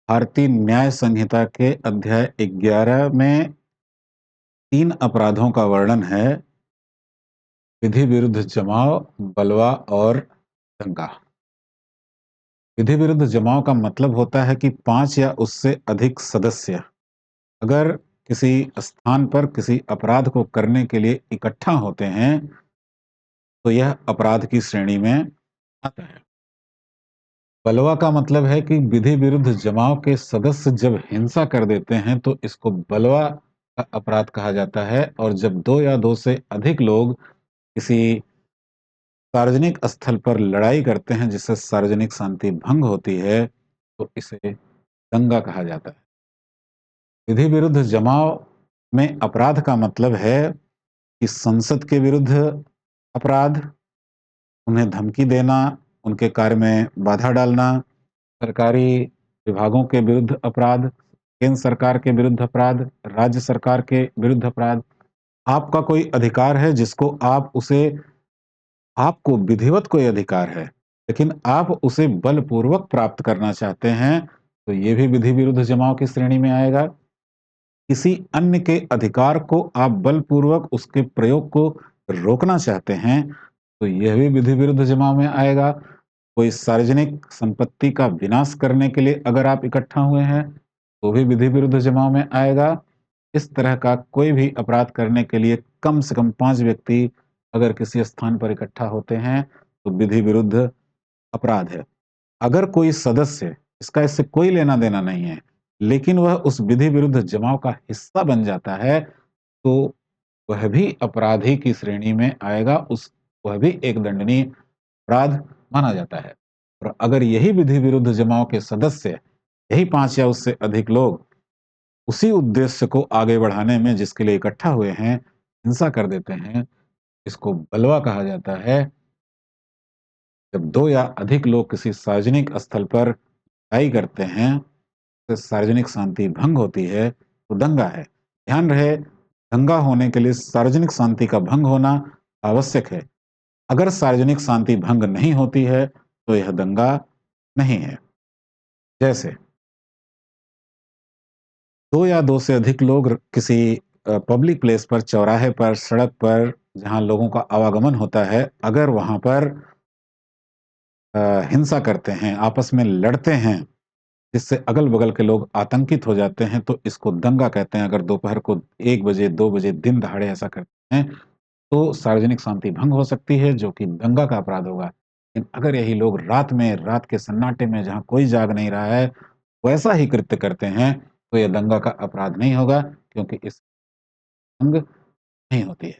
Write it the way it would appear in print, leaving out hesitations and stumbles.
भारतीय न्याय संहिता के अध्याय 11 में 3 अपराधों का वर्णन है। विधि विरुद्ध जमाव, बलवा और दंगा। विधि विरुद्ध जमाव का मतलब होता है कि 5 या उससे अधिक सदस्य अगर किसी स्थान पर किसी अपराध को करने के लिए इकट्ठा होते हैं तो यह अपराध की श्रेणी में आता है। बलवा का मतलब है कि विधि विरुद्ध जमाव के सदस्य जब हिंसा कर देते हैं तो इसको बलवा का अपराध कहा जाता है, और जब 2 या 2 से अधिक लोग किसी सार्वजनिक स्थल पर लड़ाई करते हैं जिससे सार्वजनिक शांति भंग होती है तो इसे दंगा कहा जाता है। विधि विरुद्ध जमाव में अपराध का मतलब है कि संसद के विरुद्ध अपराध, उन्हें धमकी देना, उनके कार्य में बाधा डालना, सरकारी विभागों के विरुद्ध अपराध, केंद्र सरकार के विरुद्ध अपराध, राज्य सरकार के विरुद्ध अपराध। आपका कोई अधिकार है जिसको आपको विधिवत कोई अधिकार है, लेकिन आप उसे बलपूर्वक प्राप्त करना चाहते हैं, तो ये भी विधि विरुद्ध जमाव की श्रेणी में आएगा। किसी अन्य के अधिकार को आप बलपूर्वक उसके प्रयोग को रोकना चाहते हैं, तो यह भी विधि विरुद्ध जमाव में आएगा। कोई सार्वजनिक संपत्ति का विनाश करने के लिए अगर आप इकट्ठा हुए हैं, तो भी विधि विरुद्ध जमाव में आएगा। इस तरह का कोई भी अपराध करने के लिए कम से कम 5 व्यक्ति अगर किसी स्थान पर इकट्ठा होते हैं, तो विधि विरुद्ध अपराध है। अगर कोई सदस्य, इसका इससे कोई लेना देना नहीं है, लेकिन वह उस विधि विरुद्ध जमाव का हिस्सा बन जाता है, तो वह भी अपराधी की श्रेणी में आएगा। वह भी एक दंडनीय अपराध माना जाता है। और अगर यही विधि विरुद्ध जमाव के सदस्य, यही 5 या उससे अधिक लोग उसी उद्देश्य को आगे बढ़ाने में जिसके लिए इकट्ठा हुए हैं, हिंसा कर देते हैं, इसको बलवा कहा जाता है। जब 2 या अधिक लोग किसी सार्वजनिक स्थल पर लड़ाई करते हैं, तो सार्वजनिक शांति भंग होती है, तो दंगा है। ध्यान रहे, दंगा होने के लिए सार्वजनिक शांति का भंग होना आवश्यक है। अगर सार्वजनिक शांति भंग नहीं होती है, तो यह दंगा नहीं है। जैसे 2 या 2 से अधिक लोग किसी पब्लिक प्लेस पर, चौराहे पर, सड़क पर, जहां लोगों का आवागमन होता है, अगर वहां पर हिंसा करते हैं, आपस में लड़ते हैं, जिससे अगल-बगल के लोग आतंकित हो जाते हैं, तो इसको दंगा कहते हैं। अगर दोपहर को 1 बजे, 2 बजे दिन दहाड़े ऐसा करते हैं, तो सार्वजनिक शांति भंग हो सकती है, जो कि दंगा का अपराध होगा। लेकिन अगर यही लोग रात में, रात के सन्नाटे में, जहाँ कोई जाग नहीं रहा है, वैसा ही कृत्य करते हैं, तो यह दंगा का अपराध नहीं होगा, क्योंकि इस भंग नहीं होती है।